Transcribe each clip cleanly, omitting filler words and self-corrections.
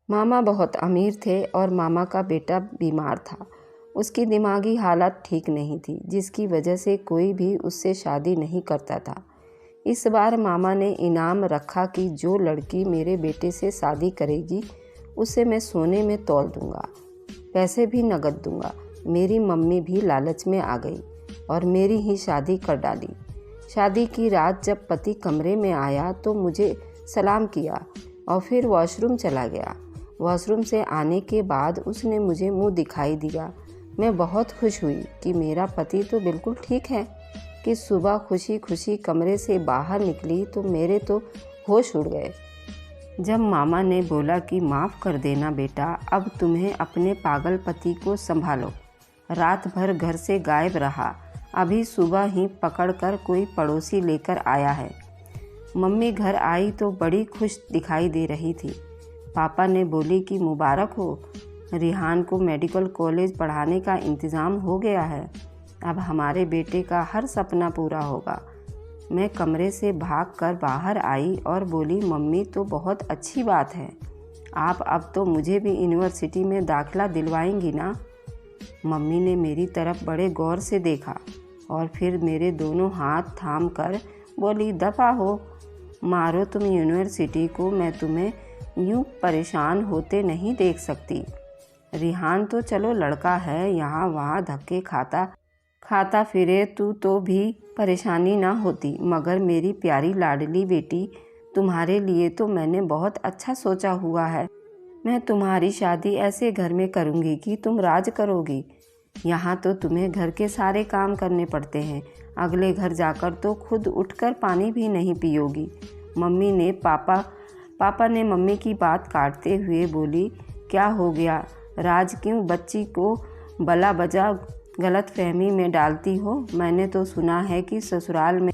मामा बहुत अमीर थे और मामा का बेटा बीमार था। उसकी दिमागी हालत ठीक नहीं थी, जिसकी वजह से कोई भी उससे शादी नहीं करता था। इस बार मामा ने इनाम रखा कि जो लड़की मेरे बेटे से शादी करेगी उसे मैं सोने में तौल दूंगा, पैसे भी नकद दूंगा। मेरी मम्मी भी लालच में आ गई और मेरी ही शादी कर डाली। शादी की रात जब पति कमरे में आया तो मुझे सलाम किया और फिर वॉशरूम चला गया। वॉशरूम से आने के बाद उसने मुझे मुंह दिखाई दिया। मैं बहुत खुश हुई कि मेरा पति तो बिल्कुल ठीक है। कि सुबह खुशी खुशी कमरे से बाहर निकली तो मेरे तो होश उड़ गए। जब मामा ने बोला कि माफ़ कर देना बेटा, अब तुम्हें अपने पागल पति को संभालो। रात भर घर से गायब रहा, अभी सुबह ही पकड़कर कोई पड़ोसी लेकर आया है। मम्मी घर आई तो बड़ी खुश दिखाई दे रही थी। पापा ने बोली कि मुबारक हो, रिहान को मेडिकल कॉलेज पढ़ाने का इंतज़ाम हो गया है। अब हमारे बेटे का हर सपना पूरा होगा। मैं कमरे से भागकर बाहर आई और बोली, मम्मी तो बहुत अच्छी बात है, आप अब तो मुझे भी यूनिवर्सिटी में दाखिला दिलवाएंगी ना। मम्मी ने मेरी तरफ बड़े गौर से देखा और फिर मेरे दोनों हाथ थाम कर बोली, दफ़ा हो, मारो तुम यूनिवर्सिटी को, मैं तुम्हें यूँ परेशान होते नहीं देख सकती। रिहान तो चलो लड़का है, यहाँ वहाँ धक्के खाता फिरे तो भी परेशानी ना होती, मगर मेरी प्यारी लाडली बेटी, तुम्हारे लिए तो मैंने बहुत अच्छा सोचा हुआ है। मैं तुम्हारी शादी ऐसे घर में करूँगी कि तुम राज करोगी। यहाँ तो तुम्हें घर के सारे काम करने पड़ते हैं, अगले घर जाकर तो खुद उठकर पानी भी नहीं पियोगी। पापा ने मम्मी की बात काटते हुए बोली, क्या हो गया राज, क्यों बच्ची को बला बजा गलत फहमी में डालती हो। मैंने तो सुना है कि ससुराल में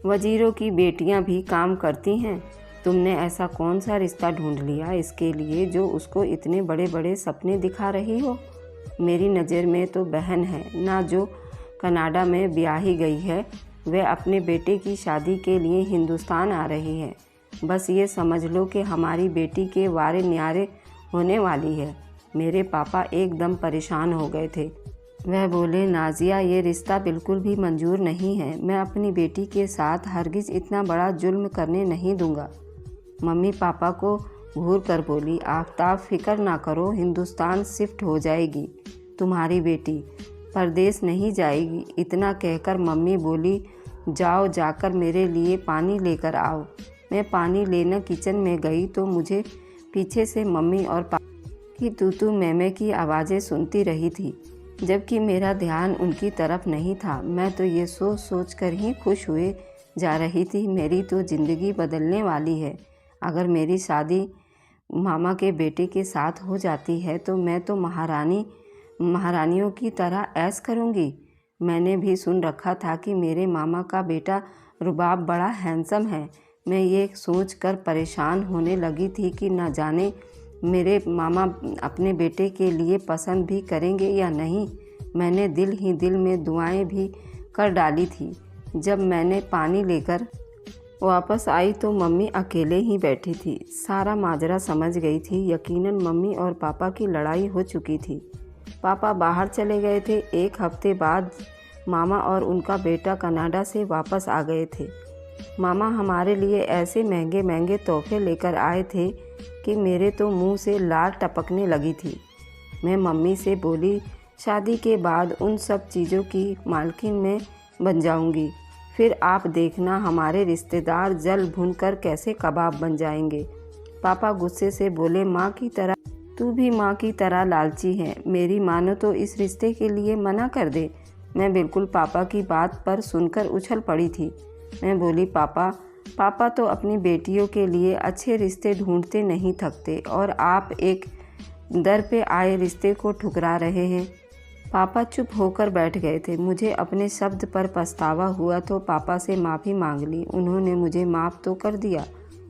वजीरों की बेटियां भी काम करती हैं। तुमने ऐसा कौन सा रिश्ता ढूंढ लिया इसके लिए जो उसको इतने बड़े बड़े सपने दिखा रही हो। मेरी नज़र में तो बहन है ना, जो कनाडा में ब्याही गई है, वह अपने बेटे की शादी के लिए हिंदुस्तान आ रही है। बस ये समझ लो कि हमारी बेटी के वारे न्यारे होने वाली है। मेरे पापा एकदम परेशान हो गए थे। वह बोले, नाजिया, ये रिश्ता बिल्कुल भी मंजूर नहीं है। मैं अपनी बेटी के साथ हरगिज़ इतना बड़ा जुल्म करने नहीं दूंगा। मम्मी पापा को घूर कर बोली, आफ्ताब, फिक्र ना करो, हिंदुस्तान शिफ्ट हो जाएगी तुम्हारी बेटी, परदेश नहीं जाएगी। इतना कहकर मम्मी बोली, जाओ जाकर मेरे लिए पानी लेकर आओ। मैं पानी लेने किचन में गई तो मुझे पीछे से मम्मी और पापा की तू मैमे की आवाज़ें सुनती रही थी, जबकि मेरा ध्यान उनकी तरफ नहीं था। मैं तो ये सोच कर ही खुश हुए जा रही थी, मेरी तो ज़िंदगी बदलने वाली है। अगर मेरी शादी मामा के बेटे के साथ हो जाती है तो मैं तो महारानियों की तरह ऐश करूँगी। मैंने भी सुन रखा था कि मेरे मामा का बेटा रुबाब बड़ा हैंडसम है। मैं ये सोच कर परेशान होने लगी थी कि न जाने मेरे मामा अपने बेटे के लिए पसंद भी करेंगे या नहीं। मैंने दिल ही दिल में दुआएं भी कर डाली थी। जब मैंने पानी लेकर वापस आई तो मम्मी अकेले ही बैठी थी। सारा माजरा समझ गई थी। यकीनन मम्मी और पापा की लड़ाई हो चुकी थी। पापा बाहर चले गए थे। एक हफ्ते बाद मामा और उनका बेटा कनाडा से वापस आ गए थे। मामा हमारे लिए ऐसे महंगे महंगे तोहफे लेकर आए थे कि मेरे तो मुंह से लार टपकने लगी थी। मैं मम्मी से बोली, शादी के बाद उन सब चीज़ों की मालकिन मैं बन जाऊंगी, फिर आप देखना हमारे रिश्तेदार जल भून कर कैसे कबाब बन जाएंगे। पापा गुस्से से बोले, माँ की तरह तू भी माँ की तरह लालची है, मेरी मानो तो इस रिश्ते के लिए मना कर दे। मैं बिल्कुल पापा की बात पर सुनकर उछल पड़ी थी। मैं बोली, पापा तो अपनी बेटियों के लिए अच्छे रिश्ते ढूंढते नहीं थकते और आप एक दर पे आए रिश्ते को ठुकरा रहे हैं। पापा चुप होकर बैठ गए थे। मुझे अपने शब्द पर पछतावा हुआ तो पापा से माफ़ी मांग ली। उन्होंने मुझे माफ़ तो कर दिया,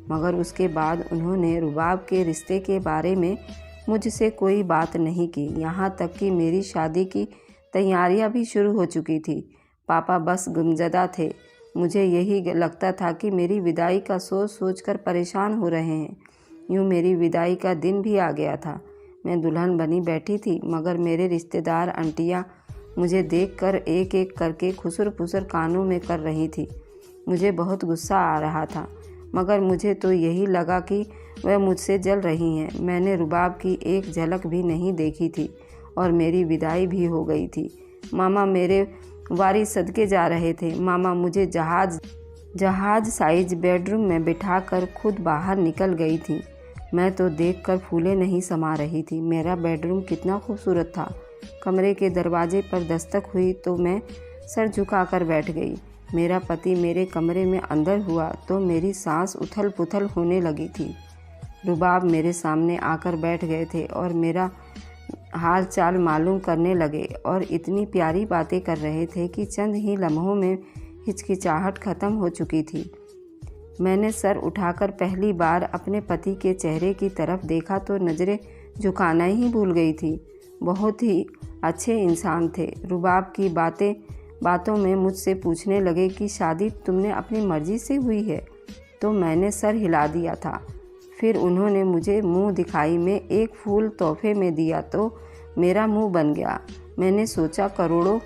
मगर उसके बाद उन्होंने रुबाब के रिश्ते के बारे में मुझसे कोई बात नहीं की। यहाँ तक कि मेरी शादी की तैयारियाँ भी शुरू हो चुकी थी। पापा बस गुमज़दा थे। मुझे यही लगता था कि मेरी विदाई का सोच कर परेशान हो रहे हैं। यूँ मेरी विदाई का दिन भी आ गया था। मैं दुल्हन बनी बैठी थी, मगर मेरे रिश्तेदार आंटियाँ मुझे देखकर एक एक करके खुसर फुसर कानों में कर रही थी। मुझे बहुत गुस्सा आ रहा था, मगर मुझे तो यही लगा कि वह मुझसे जल रही हैं। मैंने रुबाब की एक झलक भी नहीं देखी थी और मेरी विदाई भी हो गई थी। मामा मेरे वारी सदके जा रहे थे। मामा मुझे जहाज साइज बेडरूम में बिठाकर खुद बाहर निकल गई थी। मैं तो देखकर फूले नहीं समा रही थी। मेरा बेडरूम कितना खूबसूरत था। कमरे के दरवाजे पर दस्तक हुई तो मैं सर झुकाकर बैठ गई। मेरा पति मेरे कमरे में अंदर हुआ तो मेरी सांस उथल पुथल होने लगी थी। रुबाब मेरे सामने आकर बैठ गए थे और मेरा हाल चाल मालूम करने लगे और इतनी प्यारी बातें कर रहे थे कि चंद ही लम्हों में हिचकिचाहट खत्म हो चुकी थी। मैंने सर उठाकर पहली बार अपने पति के चेहरे की तरफ देखा तो नज़रें झुकाना ही भूल गई थी। बहुत ही अच्छे इंसान थे। रुबाब की बातों में मुझसे पूछने लगे कि शादी तुमने अपनी मर्जी से हुई है? तो मैंने सर हिला दिया था। फिर उन्होंने मुझे मुंह दिखाई में एक फूल तोहफे में दिया तो मेरा मुंह बन गया। मैंने सोचा करोड़ों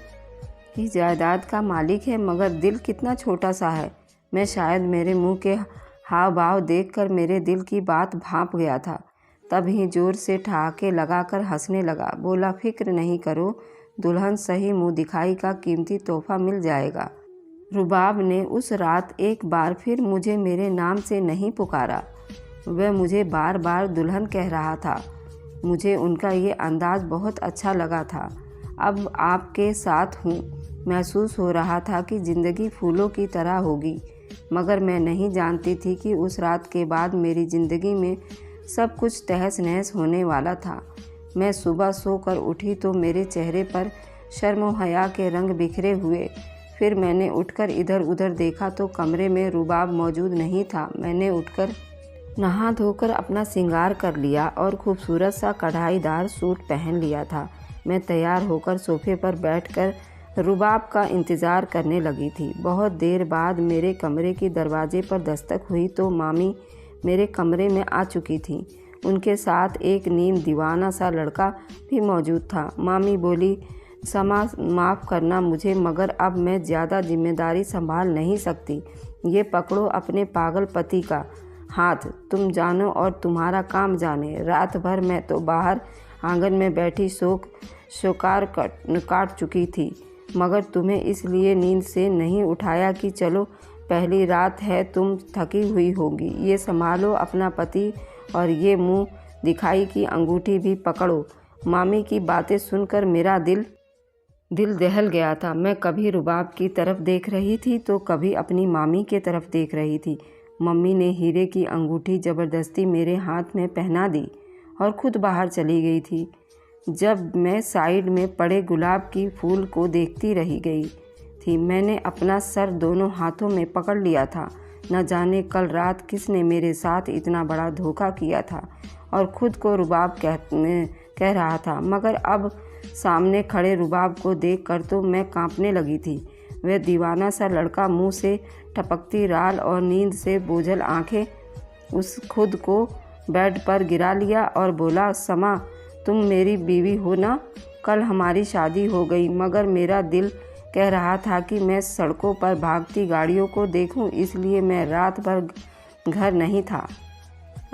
की जायदाद का मालिक है, मगर दिल कितना छोटा सा है। मैं शायद मेरे मुंह के हाव भाव देखकर मेरे दिल की बात भांप गया था। तब ही जोर से ठहाके लगाकर हंसने लगा। बोला, फिक्र नहीं करो, दुल्हन सही मुंह दिखाई का कीमती तोहफा मिल जाएगा। रुबाब ने उस रात एक बार फिर मुझे मेरे नाम से नहीं पुकारा। वह मुझे बार बार दुल्हन कह रहा था। मुझे उनका ये अंदाज बहुत अच्छा लगा था। अब आपके साथ हूँ। महसूस हो रहा था कि ज़िंदगी फूलों की तरह होगी, मगर मैं नहीं जानती थी कि उस रात के बाद मेरी ज़िंदगी में सब कुछ तहस नहस होने वाला था। मैं सुबह सोकर उठी तो मेरे चेहरे पर शर्म और हया के रंग बिखरे हुए। फिर मैंने उठकर इधर उधर देखा तो कमरे में रुबाब मौजूद नहीं था। मैंने उठकर नहा धोकर अपना श्रृंगार कर लिया और खूबसूरत सा कढ़ाईदार सूट पहन लिया था। मैं तैयार होकर सोफे पर बैठकर रुबाब का इंतज़ार करने लगी थी। बहुत देर बाद मेरे कमरे के दरवाजे पर दस्तक हुई तो मामी मेरे कमरे में आ चुकी थी। उनके साथ एक नीम दीवाना सा लड़का भी मौजूद था। मामी बोली, समा माफ़ करना मुझे, मगर अब मैं ज़्यादा जिम्मेदारी संभाल नहीं सकती। ये पकड़ो अपने पागल पति का हाथ, तुम जानो और तुम्हारा काम जाने। रात भर मैं तो बाहर आंगन में बैठी शोकार काट चुकी थी, मगर तुम्हें इसलिए नींद से नहीं उठाया कि चलो पहली रात है, तुम थकी हुई होगी। ये संभालो अपना पति और ये मुंह दिखाई की अंगूठी भी पकड़ो। मामी की बातें सुनकर मेरा दिल दहल गया था। मैं कभी रुबाब की तरफ देख रही थी तो कभी अपनी मामी के तरफ देख रही थी। मम्मी ने हीरे की अंगूठी ज़बरदस्ती मेरे हाथ में पहना दी और ख़ुद बाहर चली गई थी। जब मैं साइड में पड़े गुलाब की फूल को देखती रही गई थी, मैंने अपना सर दोनों हाथों में पकड़ लिया था। न जाने कल रात किसने मेरे साथ इतना बड़ा धोखा किया था और ख़ुद को रुबाब कह रहा था, मगर अब सामने खड़े रुबाब को देखकर तो मैं कांपने लगी थी। वह दीवाना सा लड़का, मुंह से टपकती राल और नींद से बोझल आंखें, उस खुद को बेड पर गिरा लिया और बोला, समा तुम मेरी बीवी हो ना? कल हमारी शादी हो गई, मगर मेरा दिल कह रहा था कि मैं सड़कों पर भागती गाड़ियों को देखूं, इसलिए मैं रात भर घर नहीं था।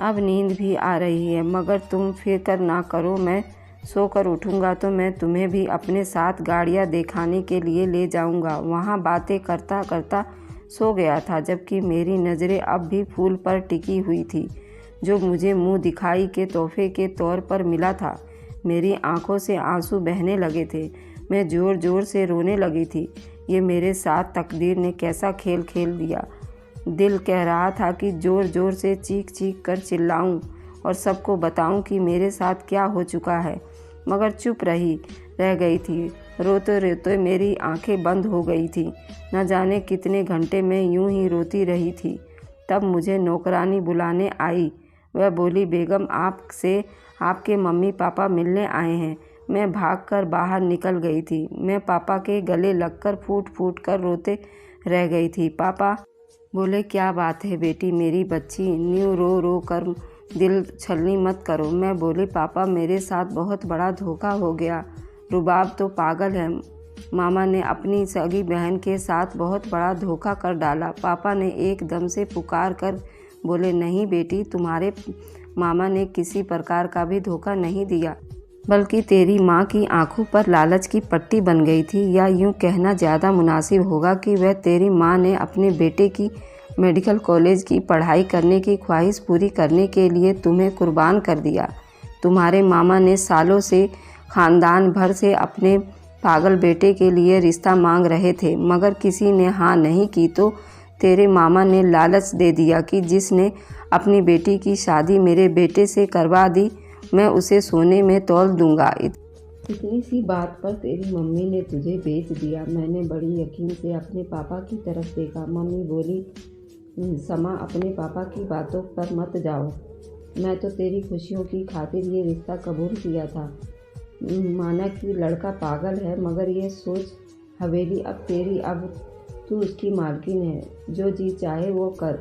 अब नींद भी आ रही है, मगर तुम फिक्र ना करो, मैं सोकर उठूंगा तो मैं तुम्हें भी अपने साथ गाड़ियाँ दिखाने के लिए ले जाऊंगा। वहाँ बातें करता करता सो गया था, जबकि मेरी नज़रें अब भी फूल पर टिकी हुई थी जो मुझे मुंह दिखाई के तोहफे के तौर पर मिला था। मेरी आंखों से आंसू बहने लगे थे। मैं ज़ोर ज़ोर से रोने लगी थी। ये मेरे साथ तकदीर ने कैसा खेल खेल दिया। दिल कह रहा था कि ज़ोर ज़ोर से चीख चीख कर चिल्लाऊं और सबको बताऊं कि मेरे साथ क्या हो चुका है, मगर चुप रह गई थी। रोते रोते मेरी आंखें बंद हो गई थी। न जाने कितने घंटे मैं यूं ही रोती रही थी। तब मुझे नौकरानी बुलाने आई। वह बोली, बेगम आपसे आपके मम्मी पापा मिलने आए हैं। मैं भागकर बाहर निकल गई थी। मैं पापा के गले लगकर फूट फूट कर रोते रह गई थी। पापा बोले, क्या बात है बेटी मेरी बच्ची? न्यू रो रो कर दिल छलनी मत करो। मैं बोली, पापा मेरे साथ बहुत बड़ा धोखा हो गया। रुबाब तो पागल है। मामा ने अपनी सगी बहन के साथ बहुत बड़ा धोखा कर डाला। पापा ने एकदम से पुकार कर बोले, नहीं बेटी, तुम्हारे मामा ने किसी प्रकार का भी धोखा नहीं दिया, बल्कि तेरी माँ की आंखों पर लालच की पट्टी बन गई थी। या यूँ कहना ज़्यादा मुनासिब होगा कि वह तेरी माँ ने अपने बेटे की मेडिकल कॉलेज की पढ़ाई करने की ख्वाहिश पूरी करने के लिए तुम्हें कुर्बान कर दिया। तुम्हारे मामा ने सालों से ख़ानदान भर से अपने पागल बेटे के लिए रिश्ता मांग रहे थे, मगर किसी ने हाँ नहीं की तो तेरे मामा ने लालच दे दिया कि जिसने अपनी बेटी की शादी मेरे बेटे से करवा दी, मैं उसे सोने में तौल दूंगा। इतनी सी बात पर तेरी मम्मी ने तुझे बेच दिया। मैंने बड़ी यकीन से अपने पापा की तरफ देखा। मम्मी बोली, समा, अपने पापा की बातों पर मत जाओ। मैं तो तेरी खुशियों की खातिर ये रिश्ता कबूल किया था। माना कि लड़का पागल है, मगर ये सोच हवेली अब तेरी, अब तू उसकी मालकिन है, जो जी चाहे वो कर।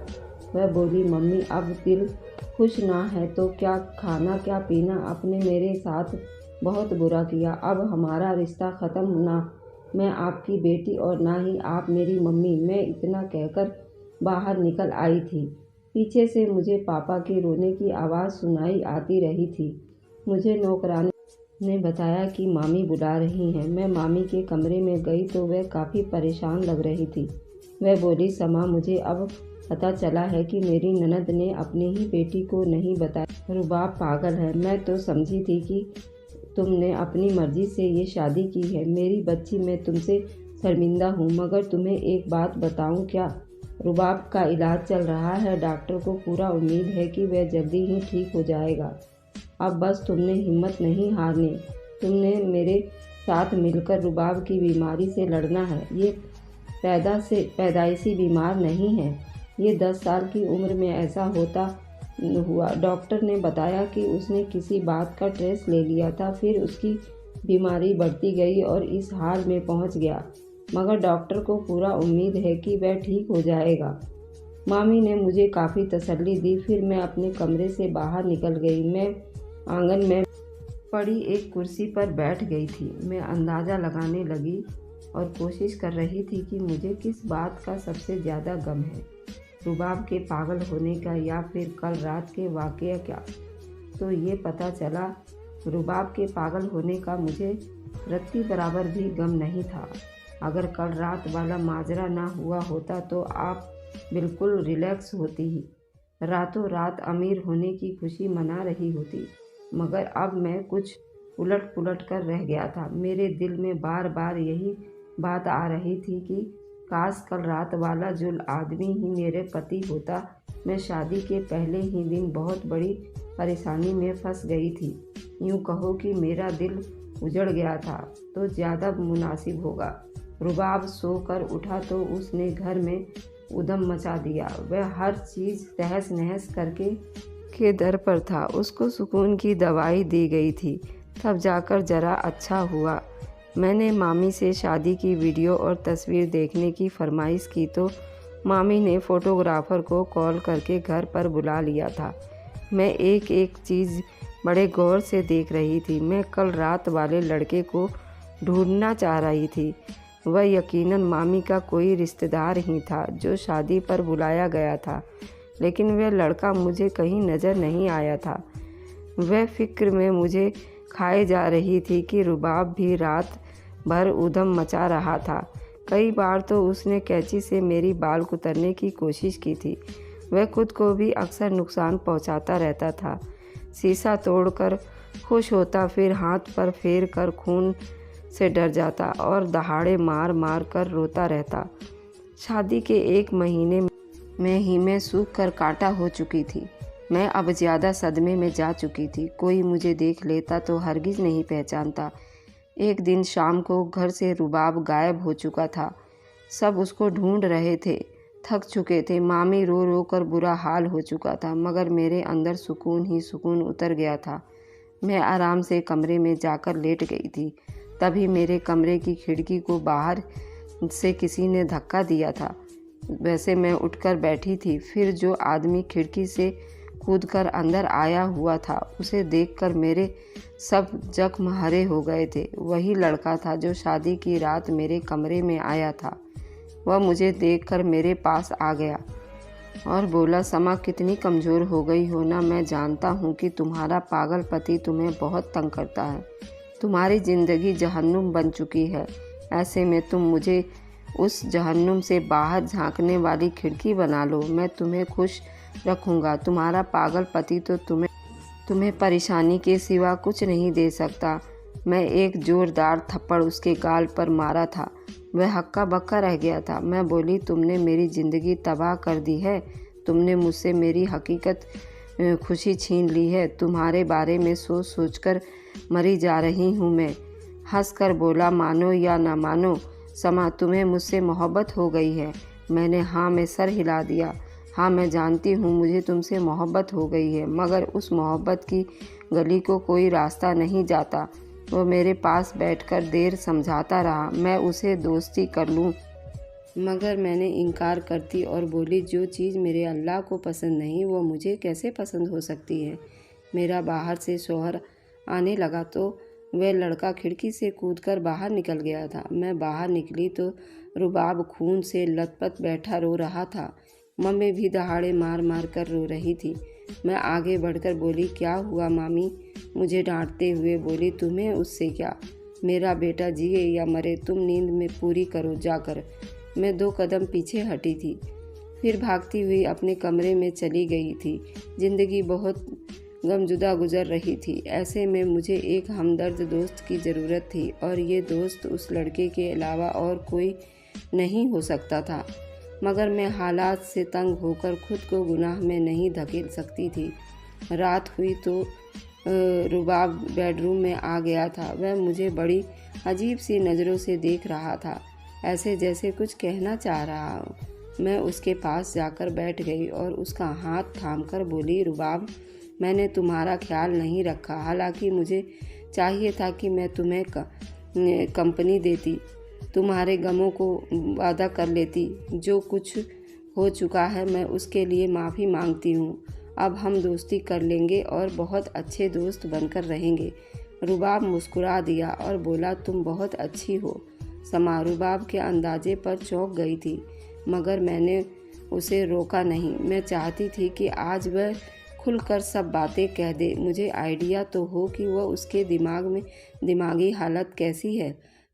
वह बोली, मम्मी अब दिल खुश ना है तो क्या खाना क्या पीना, आपने मेरे साथ बहुत बुरा किया। अब हमारा रिश्ता ख़त्म ना मैं आपकी बेटी और ना ही आप मेरी मम्मी। मैं इतना कहकर बाहर निकल आई थी। पीछे से मुझे पापा के रोने की आवाज़ सुनाई आती रही थी। मुझे नौकरानी ने बताया कि मामी बुला रही हैं। मैं मामी के कमरे में गई तो वह काफ़ी परेशान लग रही थी। वह बोली, समा, मुझे अब पता चला है कि मेरी ननद ने अपनी ही बेटी को नहीं बताया। रुबाब पागल है। मैं तो समझी थी कि तुमने अपनी मर्जी से ये शादी की है। मेरी बच्ची, मैं तुमसे शर्मिंदा हूँ, मगर तुम्हें एक बात बताऊँ क्या? रुबाब का इलाज चल रहा है। डॉक्टर को पूरा उम्मीद है कि वह जल्दी ही ठीक हो जाएगा। अब बस तुमने हिम्मत नहीं हारनी। तुमने मेरे साथ मिलकर रुबाब की बीमारी से लड़ना है। ये पैदाइशी बीमार नहीं है। ये 10 साल की उम्र में ऐसा होता हुआ। डॉक्टर ने बताया कि उसने किसी बात का टेस्ट ले लिया था, फिर उसकी बीमारी बढ़ती गई और इस हाल में पहुंच गया, मगर डॉक्टर को पूरा उम्मीद है कि वह ठीक हो जाएगा। मामी ने मुझे काफ़ी तसल्ली दी। फिर मैं अपने कमरे से बाहर निकल गई। मैं आंगन में पड़ी एक कुर्सी पर बैठ गई थी। मैं अंदाज़ा लगाने लगी और कोशिश कर रही थी कि मुझे किस बात का सबसे ज़्यादा गम है, रुबाब के पागल होने का या फिर कल रात के वाक़या का। तो ये पता चला, रुबाब के पागल होने का मुझे रत्ती बराबर भी गम नहीं था। अगर कल रात वाला माजरा ना हुआ होता तो आप बिल्कुल रिलैक्स होती ही, रातों रात अमीर होने की खुशी मना रही होती। मगर अब मैं कुछ उलट पुलट कर रह गया था। मेरे दिल में बार बार यही बात आ रही थी कि काश कल रात वाला जो आदमी ही मेरे पति होता। मैं शादी के पहले ही दिन बहुत बड़ी परेशानी में फंस गई थी। यूँ कहो कि मेरा दिल उजड़ गया था तो ज़्यादा मुनासिब होगा। रुबाब सोकर उठा तो उसने घर में उधम मचा दिया। वह हर चीज़ तहस नहस करके के दर पर था। उसको सुकून की दवाई दी गई थी, तब जाकर ज़रा अच्छा हुआ। मैंने मामी से शादी की वीडियो और तस्वीर देखने की फरमाइश की तो मामी ने फ़ोटोग्राफ़र को कॉल करके घर पर बुला लिया था। मैं एक एक चीज़ बड़े गौर से देख रही थी। मैं कल रात वाले लड़के को ढूंढना चाह रही थी। वह यकीनन मामी का कोई रिश्तेदार ही था जो शादी पर बुलाया गया था, लेकिन वह लड़का मुझे कहीं नज़र नहीं आया था। वह फ़िक्र में मुझे खाए जा रही थी कि रुबाब भी रात भर उधम मचा रहा था। कई बार तो उसने कैंची से मेरी बाल कुतरने की कोशिश की थी। वह खुद को भी अक्सर नुकसान पहुंचाता रहता था। शीशा तोड़कर खुश होता, फिर हाथ पर फेर कर खून से डर जाता और दहाड़े मार मार कर रोता रहता। शादी के 1 महीने में ही मैं सूख कर कांटा हो चुकी थी। मैं अब ज़्यादा सदमे में जा चुकी थी। कोई मुझे देख लेता तो हरगिज़ नहीं पहचानता। एक दिन शाम को घर से रुबाब गायब हो चुका था। सब उसको ढूंढ रहे थे, थक चुके थे। मामी रो रो कर बुरा हाल हो चुका था, मगर मेरे अंदर सुकून ही सुकून उतर गया था। मैं आराम से कमरे में जाकर लेट गई थी। तभी मेरे कमरे की खिड़की को बाहर से किसी ने धक्का दिया था। वैसे मैं उठकर बैठी थी। फिर जो आदमी खिड़की से कूदकर अंदर आया हुआ था। उसे देखकर मेरे सब जख्म हरे हो गए थे। वही लड़का था जो शादी की रात मेरे कमरे में आया था। वह मुझे देखकर मेरे पास आ गया और बोला, समा कितनी कमज़ोर हो गई हो ना। मैं जानता हूँ कि तुम्हारा पागल पति तुम्हें बहुत तंग करता है। तुम्हारी ज़िंदगी जहन्नुम बन चुकी है। ऐसे में तुम मुझे उस जहन्नुम से बाहर झांकने वाली खिड़की बना लो। मैं तुम्हें खुश रखूँगा। तुम्हारा पागल पति तो तुम्हें परेशानी के सिवा कुछ नहीं दे सकता। मैं एक ज़ोरदार थप्पड़ उसके गाल पर मारा था। वह हक्का बक्का रह गया था। मैं बोली, तुमने मेरी ज़िंदगी तबाह कर दी है। तुमने मुझसे मेरी हकीकत खुशी छीन ली है। तुम्हारे बारे में सोच सोचकर मरी जा रही हूँ मैं। हंसकर बोला, मानो या ना मानो समा, तुम्हें मुझसे मोहब्बत हो गई है। मैंने हाँ में सर हिला दिया। हाँ, मैं जानती हूँ मुझे तुमसे मोहब्बत हो गई है, मगर उस मोहब्बत की गली को कोई रास्ता नहीं जाता। वो मेरे पास बैठकर देर समझाता रहा मैं उसे दोस्ती कर लूँ, मगर मैंने इनकार करती और बोली, जो चीज़ मेरे अल्लाह को पसंद नहीं वो मुझे कैसे पसंद हो सकती है। मेरा बाहर से शौहर आने लगा तो वह लड़का खिड़की से कूदकर बाहर निकल गया था। मैं बाहर निकली तो रुबाब खून से लथपथ बैठा रो रहा था। मम्मी भी दहाड़े मार मार कर रो रही थी। मैं आगे बढ़कर बोली, क्या हुआ मामी? मुझे डांटते हुए बोली, तुम्हें उससे क्या? मेरा बेटा जिए या मरे तुम नींद में पूरी करो जाकर। मैं 2 कदम पीछे हटी थी, फिर भागती हुई अपने कमरे में चली गई थी। ज़िंदगी बहुत गमजुदा गुजर रही थी। ऐसे में मुझे एक हमदर्द दोस्त की ज़रूरत थी और ये दोस्त उस लड़के के अलावा और कोई नहीं हो सकता था। मगर मैं हालात से तंग होकर खुद को गुनाह में नहीं धकेल सकती थी। रात हुई तो रुबाब बेडरूम में आ गया था। वह मुझे बड़ी अजीब सी नज़रों से देख रहा था, ऐसे जैसे कुछ कहना चाह रहा हो। मैं उसके पास जाकर बैठ गई और उसका हाथ थामकर बोली, रुबाब, मैंने तुम्हारा ख्याल नहीं रखा। हालांकि मुझे चाहिए था कि मैं तुम्हें कंपनी देती, तुम्हारे गमों को वादा कर लेती। जो कुछ हो चुका है मैं उसके लिए माफ़ी मांगती हूँ। अब हम दोस्ती कर लेंगे और बहुत अच्छे दोस्त बनकर रहेंगे। रुबाब मुस्कुरा दिया और बोला, तुम बहुत अच्छी हो समा। रुबाब के अंदाजे पर चौंक गई थी, मगर मैंने उसे रोका नहीं। मैं चाहती थी कि आज वह खुलकर सब बातें कह दे। मुझे आइडिया तो हो कि वह उसके दिमागी हालत कैसी है।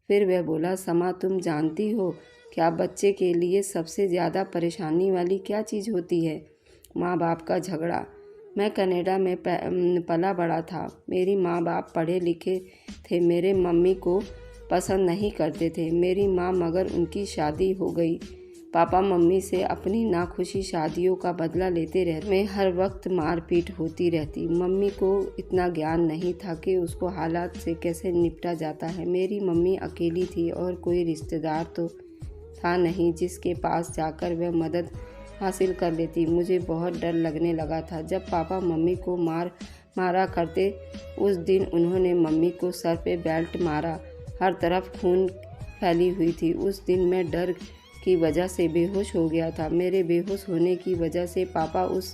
फिर वह बोला, समा, तुम जानती हो क्या बच्चे के लिए सबसे ज़्यादा परेशानी वाली क्या चीज़ होती है? माँ बाप का झगड़ा। मैं कनाडा में पला बड़ा था। मेरी माँ बाप पढ़े लिखे थे। मेरे मम्मी को पसंद नहीं करते थे मेरी माँ, मगर उनकी शादी हो गई। पापा मम्मी से अपनी नाखुशी शादियों का बदला लेते रहते। में हर वक्त मारपीट होती रहती। मम्मी को इतना ज्ञान नहीं था कि उसको हालात से कैसे निपटा जाता है। मेरी मम्मी अकेली थी और कोई रिश्तेदार तो था नहीं जिसके पास जाकर वह मदद हासिल कर लेती। मुझे बहुत डर लगने लगा था जब पापा मम्मी को मारा करते। उस दिन उन्होंने मम्मी को सर पे बेल्ट मारा। हर तरफ खून फैली हुई थी। उस दिन मैं डर की वजह से बेहोश हो गया था। मेरे बेहोश होने की वजह से पापा उस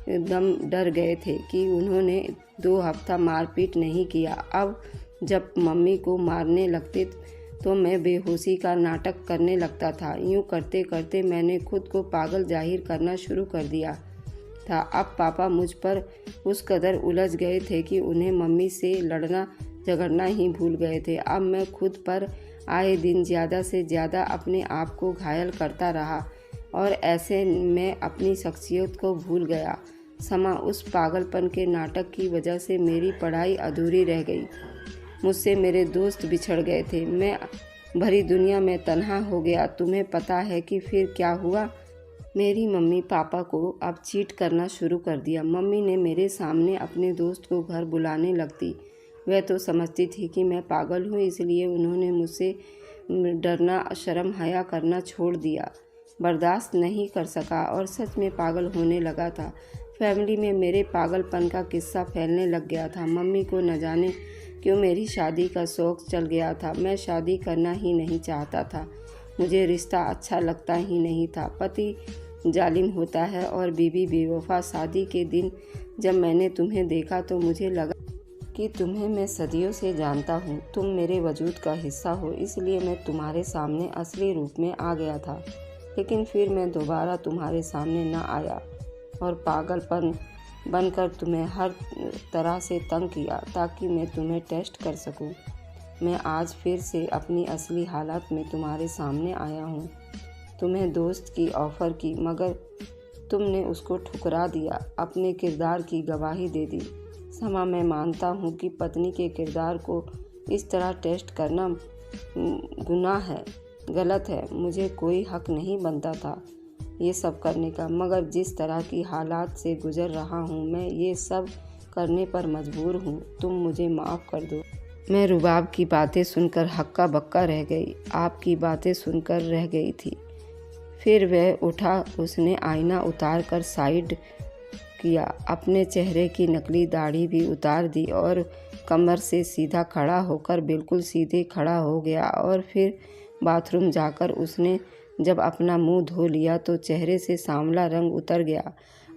दम डर गए थे कि उन्होंने 2 हफ्ता मारपीट नहीं किया। अब जब मम्मी को मारने लगते तो मैं बेहोशी का नाटक करने लगता था। यूँ करते करते मैंने खुद को पागल जाहिर करना शुरू कर दिया था। अब पापा मुझ पर उस कदर उलझ गए थे कि उन्हें मम्मी से लड़ना झगड़ना ही भूल गए थे। अब मैं खुद पर आए दिन ज़्यादा से ज़्यादा अपने आप को घायल करता रहा और ऐसे में अपनी शख्सियत को भूल गया। समा, उस पागलपन के नाटक की वजह से मेरी पढ़ाई अधूरी रह गई। मुझसे मेरे दोस्त बिछड़ गए थे। मैं भरी दुनिया में तन्हा हो गया। तुम्हें पता है कि फिर क्या हुआ? मेरी मम्मी पापा को अब चीट करना शुरू कर दिया। मम्मी ने मेरे सामने अपने दोस्त को घर बुलाने लगती। वह तो समझती थी कि मैं पागल हूँ, इसलिए उन्होंने मुझसे डरना शर्म हया करना छोड़ दिया। बर्दाश्त नहीं कर सका और सच में पागल होने लगा था। फैमिली में मेरे पागलपन का किस्सा फैलने लग गया था। मम्मी को न जाने क्यों मेरी शादी का शौक़ चल गया था। मैं शादी करना ही नहीं चाहता था। मुझे रिश्ता अच्छा लगता ही नहीं था। पति जालिम होता है और बीबी बेवफा। शादी के दिन जब मैंने तुम्हें देखा तो मुझे लगा कि तुम्हें मैं सदियों से जानता हूँ। तुम मेरे वजूद का हिस्सा हो, इसलिए मैं तुम्हारे सामने असली रूप में आ गया था। लेकिन फिर मैं दोबारा तुम्हारे सामने न आया और पागलपन बनकर तुम्हें हर तरह से तंग किया ताकि मैं तुम्हें टेस्ट कर सकूं। मैं आज फिर से अपनी असली हालत में तुम्हारे सामने आया हूँ। तुम्हें दोस्त की ऑफ़र की, मगर तुमने उसको ठुकरा दिया, अपने किरदार की गवाही दे दी। समा, मैं मानता हूँ कि पत्नी के किरदार को इस तरह टेस्ट करना गुनाह है, गलत है। मुझे कोई हक नहीं बनता था ये सब करने का, मगर जिस तरह की हालात से गुजर रहा हूँ मैं ये सब करने पर मजबूर हूँ। तुम मुझे माफ़ कर दो। मैं रुबाब की बातें सुनकर हक्का बक्का रह गई। आपकी बातें सुनकर रह गई थी। फिर वह उठा, उसने आईना उतार कर साइड किया, अपने चेहरे की नकली दाढ़ी भी उतार दी और कमर से सीधा खड़ा होकर बिल्कुल सीधे खड़ा हो गया। और फिर बाथरूम जाकर उसने जब अपना मुंह धो लिया तो चेहरे से सांवला रंग उतर गया।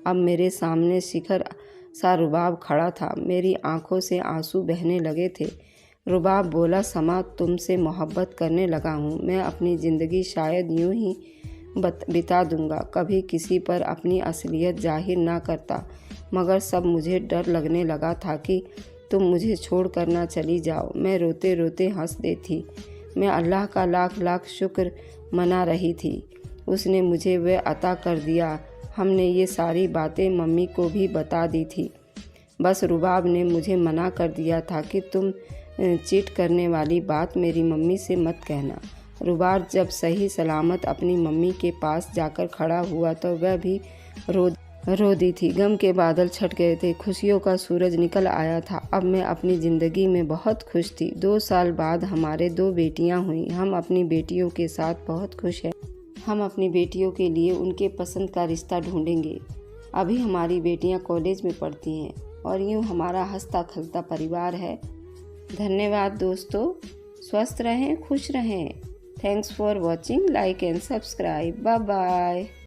अब मेरे सामने शिखर सा रुबाब खड़ा था। मेरी आंखों से आंसू बहने लगे थे। रुबाब बोला, समा, तुमसे मोहब्बत करने लगा हूँ। मैं अपनी ज़िंदगी शायद यूं ही बिता दूंगा, कभी किसी पर अपनी असलियत जाहिर ना करता, मगर सब मुझे डर लगने लगा था कि तुम मुझे छोड़ कर ना चली जाओ। मैं रोते रोते हंस देती। मैं अल्लाह का लाख लाख शुक्र मना रही थी, उसने मुझे वह अता कर दिया। हमने ये सारी बातें मम्मी को भी बता दी थी। बस रुबाब ने मुझे मना कर दिया था कि तुम चीट करने वाली बात मेरी मम्मी से मत कहना। रुबाब जब सही सलामत अपनी मम्मी के पास जाकर खड़ा हुआ तो वह भी रो दी थी। गम के बादल छट गए थे, खुशियों का सूरज निकल आया था। अब मैं अपनी ज़िंदगी में बहुत खुश थी। 2 साल बाद हमारे 2 बेटियां हुई। हम अपनी बेटियों के साथ बहुत खुश हैं। हम अपनी बेटियों के लिए उनके पसंद का रिश्ता ढूंढेंगे। अभी हमारी बेटियां कॉलेज में पढ़ती हैं और यूँ हमारा हंसता खेलता परिवार है। धन्यवाद दोस्तों, स्वस्थ रहें, खुश रहें। Thanks for watching, like and subscribe. Bye bye.